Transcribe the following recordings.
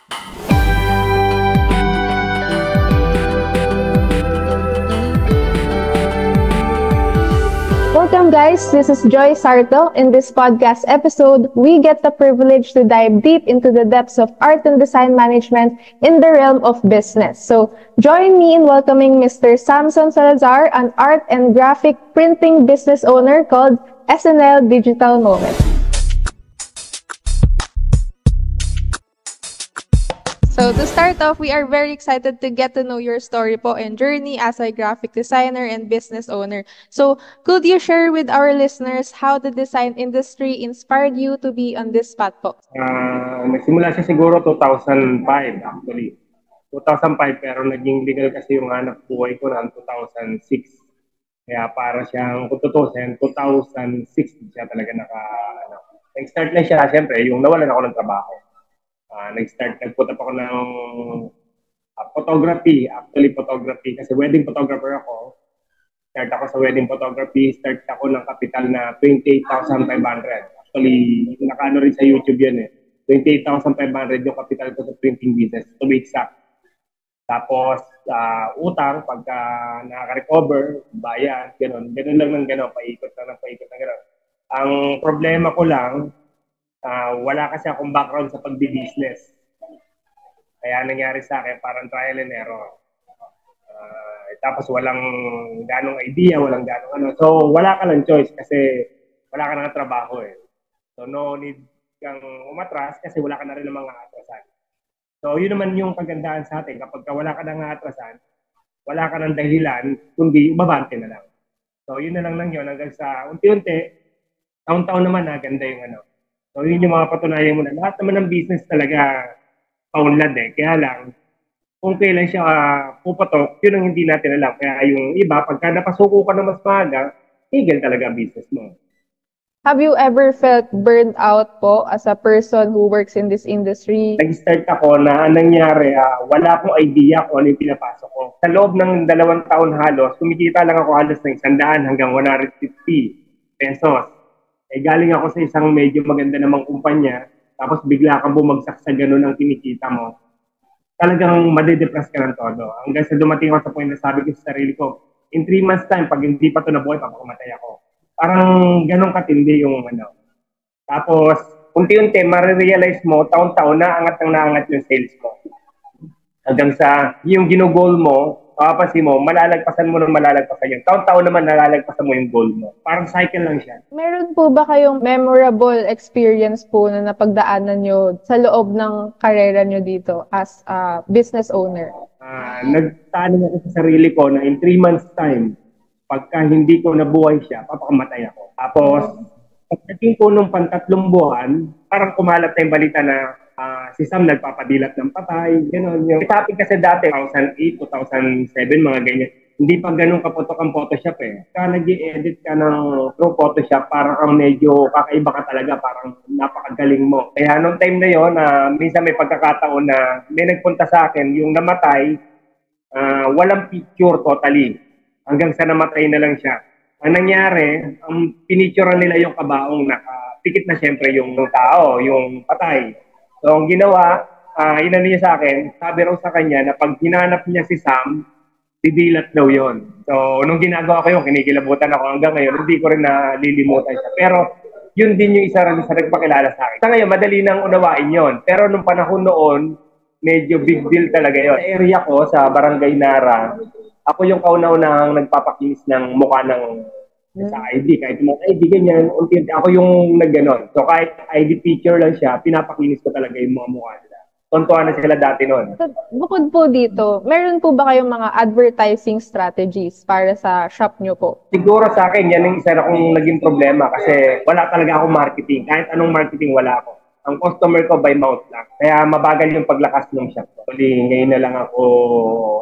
Welcome guys, this is Joy Sarto. In this podcast episode, we get the privilege to dive deep into the depths of art and design management in the realm of business. So join me in welcoming Mr. Samson Salazar, an art and graphic printing business owner called SNL Digital Moment. So to start off, we are very excited to get to know your story po and journey as a graphic designer and business owner. So could you share with our listeners how the design industry inspired you to be on this path po? Nagsimula siya siguro 2005 actually. 2005 pero naging legal kasi yung hanap buhay ko noong 2006. Kaya para siyang kung tutusin, 2006 siya talaga nag-start na siya, siyempre, yung nawalan ako ng trabaho. Nagpunta pa ako ng photography, actually photography, kasi wedding photographer ako. Start ako sa wedding photography, start ako ng kapital na 28,500. Actually, nakaano rin sa YouTube yan eh. 28,500 yung kapital ko sa printing business, to be exact. Tapos, utang, pagka nakaka-recover, bayan, gano'n. Gano'n lang ng gano'n, paikot na gano'n. Ang problema ko lang, wala kasi akong background sa pagbi-business. Kaya nangyari sa akin, parang trial and error. Tapos walang ganong idea, walang ganong ano. So, wala ka lang choice kasi wala ka na trabaho eh. So, no need kang umatras kasi wala ka na rin ng mga atrasan. So, yun naman yung kagandahan sa atin. Kapag wala ka ng atrasan, wala ka ng dahilan, kundi babante na lang. So, yun na lang yun hanggang sa unti-unti, taon-taon naman ganda yung ano. So, yun yung mga patunayan mo na. Lahat naman ng business talaga paunlad eh. Kaya lang, kung kailan siya pupatok, yun ang hindi natin alam. Kaya yung iba, pagka napasuko ka na mas maaga, tigil talaga ang business mo. Have you ever felt burned out po as a person who works in this industry? Nag-start ako na nangyari, wala akong idea kung ano yung pinapasok ko. Sa loob ng 2 taon halos, kumikita lang ako halos ng 100 hanggang 150 pesos. Galing ako sa isang medyo maganda namang kumpanya, tapos bigla kang bumagsak sa ganun ang kinikita mo. Talagang madedepress ka ng todo. Hanggang sa dumating ako sa point na sabi ko sa sarili ko, in 3 months time, pag hindi pa ito nabuhay, papakamatay ako. Parang ganun katindi yung ano. Tapos, unti-unti, marirealize mo, taon-taon, naangat yung sales mo. Hanggang sa yung ginugol mo, papapansin mo, malalagpasan mo yun. Taon-taon naman nalalagpasan mo yung goal mo. Parang cycle lang siya. Meron po ba kayong memorable experience po na napagdaanan nyo sa loob ng karera nyo dito as a business owner? Nagtanong ako sa sarili ko na in 3 months time, pagka hindi ko nabuhay siya, papakamatay ako. Tapos, pagdating ko nung 3 buwan, parang kumalat na yung balita na si Sam nagpapadilat ng patay, gano'n. Yung topic kasi dati, 2008, 2007, mga ganyan. Hindi pa ganun kaputok ang Photoshop eh. Kaya nag-i-edit ka ng through Photoshop, parang medyo kakaiba ka talaga, parang napakagaling mo. Kaya nung time na yon, minsan may pagkakataon na may nagpunta sa akin, yung namatay, walang picture totally. Hanggang sa namatay na lang siya. Ang nangyari, ang pinicturean nila yung kabaong nakapikit na siyempre yung tao, yung patay. So, ang ginawa, inano niya sa akin, sabi raw sa kanya na pag hinanap niya si Sam, didilat daw yon. So, nung ginagawa ko yun, kinikilabutan ako hanggang ngayon, hindi ko rin nalilimutan siya. Pero, yun din yung isa rin sa nagpakilala sa akin. Sa ngayon, madali nang unawain yon. Pero nung panahon noon, medyo big deal talaga yon. Sa area ko, sa Barangay Nara, ako yung kauna-unahang nagpapakinis ng mukha ng sa ID, kahit mga ID ganyan, unti-unti ako yung nagganon. So kahit ID picture lang siya, pinapakinis ko talaga yung mga mukha nila. Tontuan na sila dati noon. Bukod po dito, meron po ba kayong mga advertising strategies para sa shop nyo po? Siguro sa akin, yan yung isa na kong naging problema kasi wala talaga akong marketing. Kahit anong marketing, wala ako. Ang customer ko by mouth lang. Kaya mabagal yung paglakas ng shop ko. Actually, ngayon na lang ako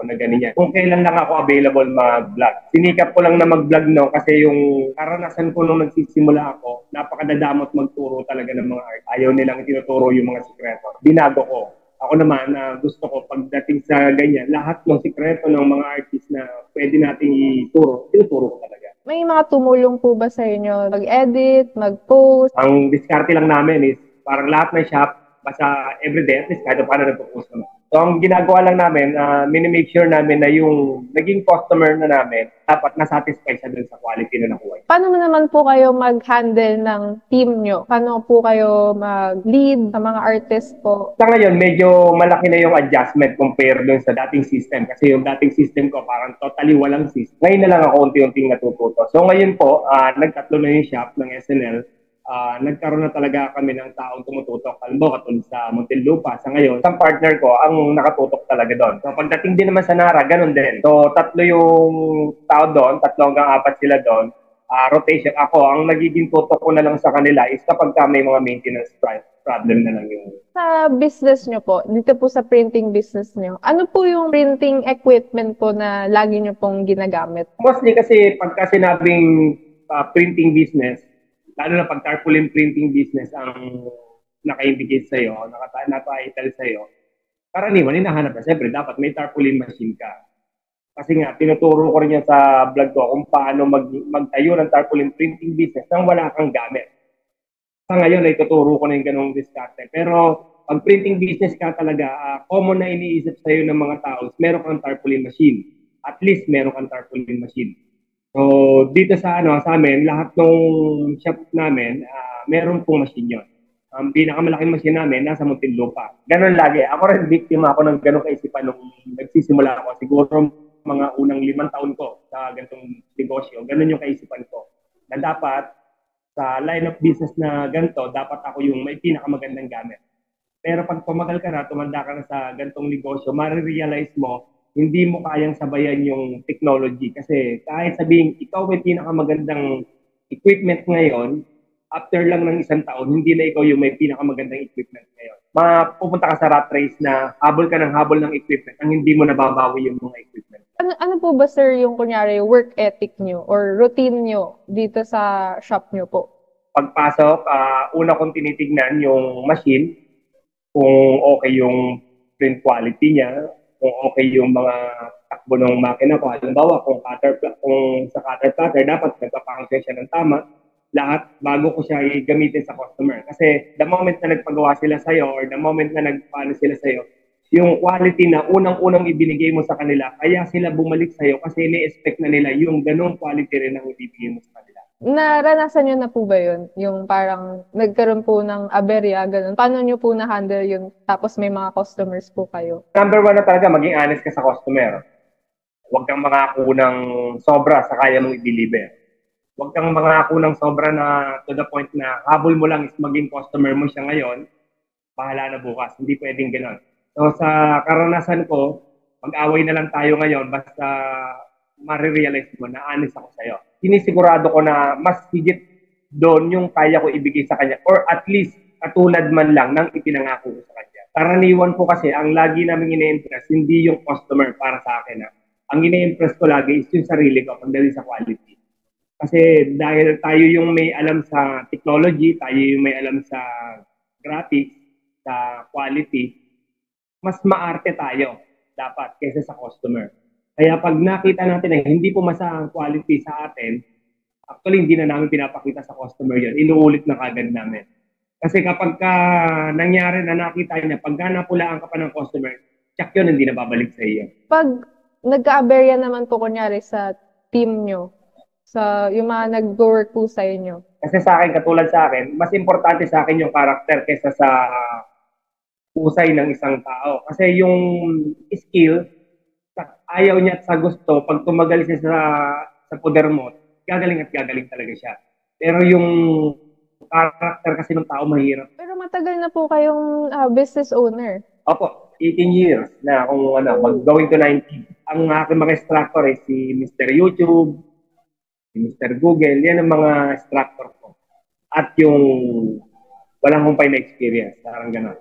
na ganyan. Kung kailan lang ako available mag-vlog. Sinikap ko lang na mag-vlog kasi yung karanasan ko nung nagsisimula ako, napakadadamot magturo talaga ng mga art. Ayaw nilang tinuturo yung mga sikreto. Binago ko. Ako naman, gusto ko pagdating sa ganyan, lahat ng sikreto ng mga artist na pwede nating ituro, tinuturo ko talaga. May mga tumulong po ba sa inyo? Mag-edit, mag-post? Ang diskarte lang namin is parang lahat ng shop, Basta everyday, at least kahit paano nagpo-post naman. So ang ginagawa lang namin, minimake sure namin na yung naging customer na namin, dapat nasatisfy siya dun sa quality na nakuha. Paano mo naman po kayo mag-handle ng team nyo? Paano po kayo mag-lead sa mga artist po? Sa ngayon, medyo malaki na yung adjustment compare dun sa dating system. Kasi yung dating system ko parang totally walang system. Ngayon na lang ako unti-unting natututo. So ngayon po, nagtatlo na yung shop ng SNL. Nagkaroon na talaga kami ng taong tumututok. Halimbawa, katulad sa Muntinlupa. Sa ngayon, isang partner ko ang nakatutok talaga doon. So pagdating din naman sa Nara, ganun din. So tatlo yung tao doon, 3 hanggang 4 sila doon. Rotation. Ako, ang nagiging tutok ko na lang sa kanila is kapag may mga maintenance problem na lang yung... Sa business nyo po, dito po sa printing business nyo, ano po yung printing equipment po na lagi nyo pong ginagamit? Mostly kasi pagka sinabing printing business, lalo na pag tarpaulin printing business ang naka-indicate sa'yo, naka-title sa'yo, karaniwan, hinahanap na. Siyempre, dapat may tarpaulin machine ka. Kasi nga, tinuturo ko rin yan sa vlog ko kung paano magtayo ng tarpaulin printing business nang wala kang gamit. Sa ngayon, ay tuturo ko na yung ganong diskarte. Pero, pag printing business ka talaga, common na iniisip sa'yo ng mga tao, meron kang tarpaulin machine. At least, meron kang tarpaulin machine. So, dito sa amin, lahat ng shop namin, meron pong machine yun. Ang pinakamalaking machine namin, nasa Muntinlupa. Ganon lagi. Ako rin, biktima ako ng ganong kaisipan nung nagsisimula ako. Siguro mga unang 5 taon ko sa ganitong negosyo. Ganon yung kaisipan ko. Na dapat, sa line of business na ganito, dapat ako yung may pinakamagandang gamit. Pero pag tumagal ka na, tumanda ka na sa ganitong negosyo, marirealize mo, hindi mo kayang sabayan yung technology. Kasi kahit sabihin, ikaw may pinakamagandang equipment ngayon, after lang ng 1 taon, hindi na ikaw yung may pinakamagandang equipment ngayon. Mapupunta ka sa rat race na habol ka ng habol ng equipment ang hindi mo nababawi yung mga equipment. Ano po ba, sir, yung kunyari work ethic nyo or routine nyo dito sa shop nyo po? Pagpasok, una kong tinitignan yung machine, kung okay yung print quality niya, kung okay yung mga takbo ng makina ko. Halimbawa, kung sa cutter platter, dapat nagpapangsyon siya ng tama. Lahat bago ko siya gamitin sa customer. Kasi the moment na nagpagawa sila sa'yo or the moment na nagpaano sila sa'yo, yung quality na unang-unang ibinigay mo sa kanila, kaya sila bumalik sa'yo kasi ini-expect na nila yung ganong quality rin ang ibibigay mo sa kanila. Naranasan nyo na po ba yun? Yung parang nagkaroon po ng aberya, ganun. Paano nyo po na-handle yun? Tapos may mga customers po kayo. Number 1 na talaga, maging honest ka sa customer. Huwag kang mangako ng sobra sa kaya mong i-deliver. Huwag kang mangako ng sobra na to the point na habol mo lang is maging customer mo siya ngayon, bahala na bukas. Hindi pwedeng gano'n. So sa karanasan ko, mag-away na lang tayo ngayon basta marirealize mo na honest ako sa'yo. Sinisigurado ko na mas higit doon yung kaya ko ibigay sa kanya or at least katulad man lang ng ipinangako ko sa kanya. Karaniwan po kasi ang lagi namin ine-impress, hindi yung customer para sa akin. Ang ine-impress ko lagi is yung sarili ko pagdating sa quality. Kasi dahil tayo yung may alam sa technology, tayo yung may alam sa graphics, sa quality, mas maarte tayo dapat kaysa sa customer. Kaya pag nakita natin na hindi pumasa ang quality sa atin, actually hindi na namin pinapakita sa customer yun. Inuulit na kagad namin. Kasi kapag nangyari na nakita niya, pag napulaan ka pa ng customer, check yun, hindi na babalik sa iyo. Pag nagka-aberya naman po kunyari sa team nyo, sa yung mga nag-work po sa inyo. Kasi sa akin, katulad sa akin, mas importante sa akin yung karakter kaysa sa usay ng isang tao. Kasi yung skill, ayaw niya at sa gusto, pag tumagal siya sa poder mo, gagaling at gagaling talaga siya. Pero yung karakter kasi ng tao mahirap. Pero matagal na po kayong business owner. Opo, 18 years na kung mag-going to 19. Ang aking mga instructor ay si Mr. YouTube, si Mr. Google, yan ang mga instructor ko. At yung walang humpay na experience, parang gano'n.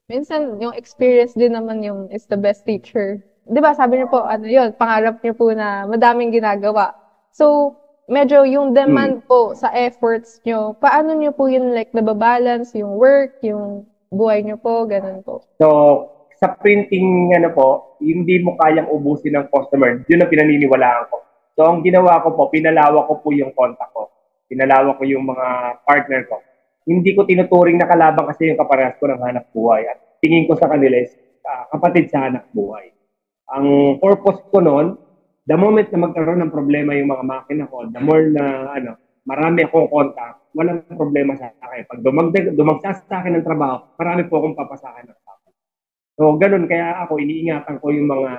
Minsan, yung experience din naman yung is the best teacher. Di ba, sabi niyo po, yun, pangarap niyo po na madaming ginagawa. So, medyo yung demand po sa efforts niyo, paano niyo po yun like nababalance, yung work, yung buhay niyo po, ganun po? So, sa printing, hindi mo kayang ubusin ng customer. Yun ang pinaniniwalaan ko. So, ang ginawa ko po, pinalawak ko po yung contact ko. Pinalawak ko yung mga partner ko. hindi ko tinuturing na kalaban kasi yung kaparehas ko ng hanap buhay. At tingin ko sa kanila is kapatid sa hanap buhay. Ang purpose ko noon, the moment na magkaroon ng problema yung mga makina ko, the more na marami akong contact, walang problema sa akin. Pag dumagsa sa akin ng trabaho, marami po akong papasahan ng tao. So, ganun. Kaya ako, iniingatan ko yung mga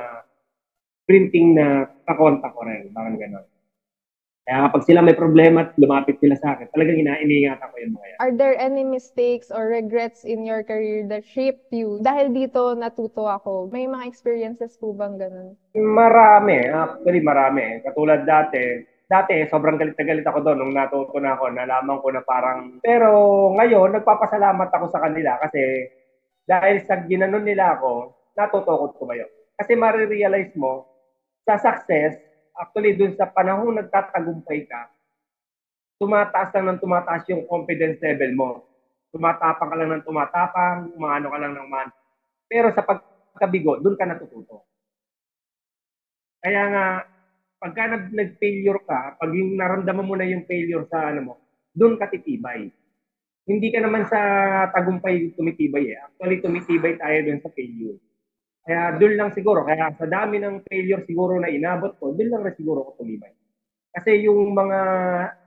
printing na kakontak ko rin. Parang ganun. Kaya kapag sila may problema at lumapit sila sa akin, talagang iniingatan ko yung mga yan. Are there any mistakes or regrets in your career that shaped you? Dahil dito natuto ako. May mga experiences po bang ganun? Marami. Actually, marami. Katulad dati, sobrang galit na galit ako doon nung natuto na ako. Nalaman ko na parang... Pero ngayon, nagpapasalamat ako sa kanila kasi dahil sa ginanon nila ako, natuto ko ngayon. Kasi marirealize mo, sa success, actually, dun sa panahon nagtatagumpay ka, tumataas lang ng tumataas yung confidence level mo. Tumatapang ka lang ng tumatapang, umaano ka lang ng man. Pero sa pagkabigo, dun ka natututo. Kaya nga, pagka nag-failure ka, pag yung naramdaman mo na yung failure sa dun ka titibay. Hindi ka naman sa tagumpay tumitibay eh. Actually, tumitibay tayo dun sa failure. Kaya doon lang siguro, kaya sa dami ng failure siguro na inabot ko, doon lang na siguro ko tumibay. Kasi yung mga,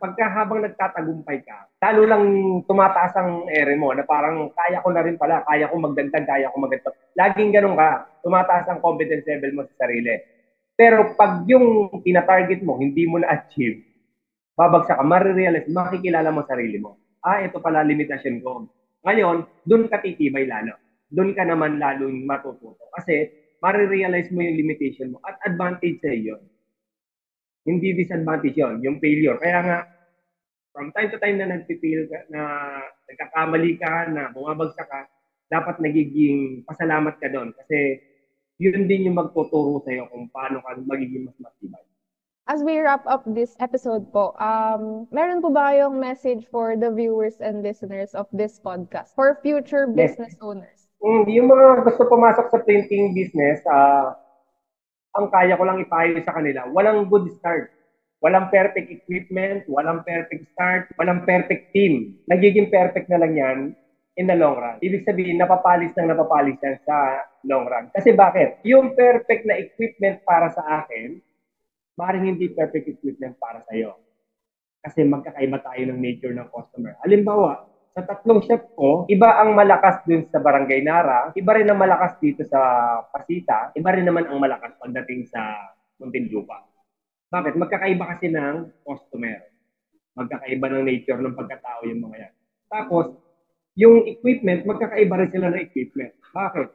pagkahabang nagtatagumpay ka, lalo lang tumataas ang ere mo na parang kaya ko na rin pala, kaya ko magdagdag, kaya ko magdagdag. Laging ganun ka, tumataas ang confidence level mo sa sarili. Pero pag yung tina-target mo, hindi mo na-achieve, babagsak ka, marirealize, makikilala mo sarili mo. Ito pala limitasyon ko. Ngayon, doon ka titibay lalo. Doon ka naman lalong matututo. Kasi marirealize mo yung limitation mo at advantage sa iyo. Hindi disadvantage yun, yung failure. Kaya nga, from time to time na nagpipil ka, na nagkakamali ka, na bumabagsak ka, dapat nagiging pasalamat ka doon. Kasi yun din yung magtuturo sa iyo kung paano ka magiging mas matibay. As we wrap up this episode po, meron po ba kayong message for the viewers and listeners of this podcast for future business owners? Yung mga gusto pumasok sa printing business, ang kaya ko lang ipayo sa kanila, walang good start. Walang perfect equipment, walang perfect start, walang perfect team. Nagiging perfect na lang yan in the long run. Ibig sabihin, napapalis yan sa long run. Kasi bakit? Yung perfect na equipment para sa akin, maaaring hindi perfect equipment para sa iyo. Kasi magkakaiba tayo ng nature ng customer. Halimbawa, sa 3 shop ko, iba ang malakas dun sa Barangay Nara, iba rin ang malakas dito sa Pasita, iba rin naman ang malakas pagdating sa Muntinlupa. Bakit? Magkakaiba kasi ng customer. Magkakaiba ng nature ng pagkatao yung mga yan. Tapos, yung equipment, magkakaiba rin sila ng equipment. Bakit?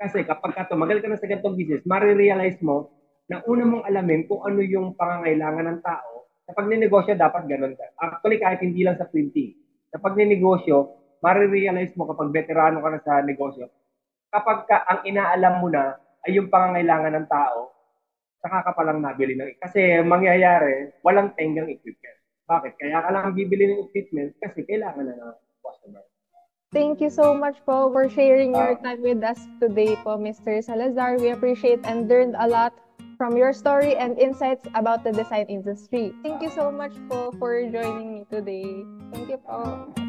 Kasi kapag tumagal ka na sa ganitong business, marirealize mo na una mong alamin kung ano yung pangangailangan ng tao. Kapag ninegosyo, dapat ganun ka. Actually, kahit hindi lang sa printing. Kapag ninegosyo, marirealize mo kapag veterano ka na sa negosyo, kapag ang inaalam mo na ay yung pangangailangan ng tao, saka ka palang nabili ng kasi mangyayari, walang tenggang equipment. Bakit? Kaya ka lang bibili ng equipment kasi kailangan na ng customer. Thank you so much po for sharing your time with us today po, Mr. Salazar. We appreciate and learned a lot from your story and insights about the design industry. Thank you so much po for joining me today. Thank you po.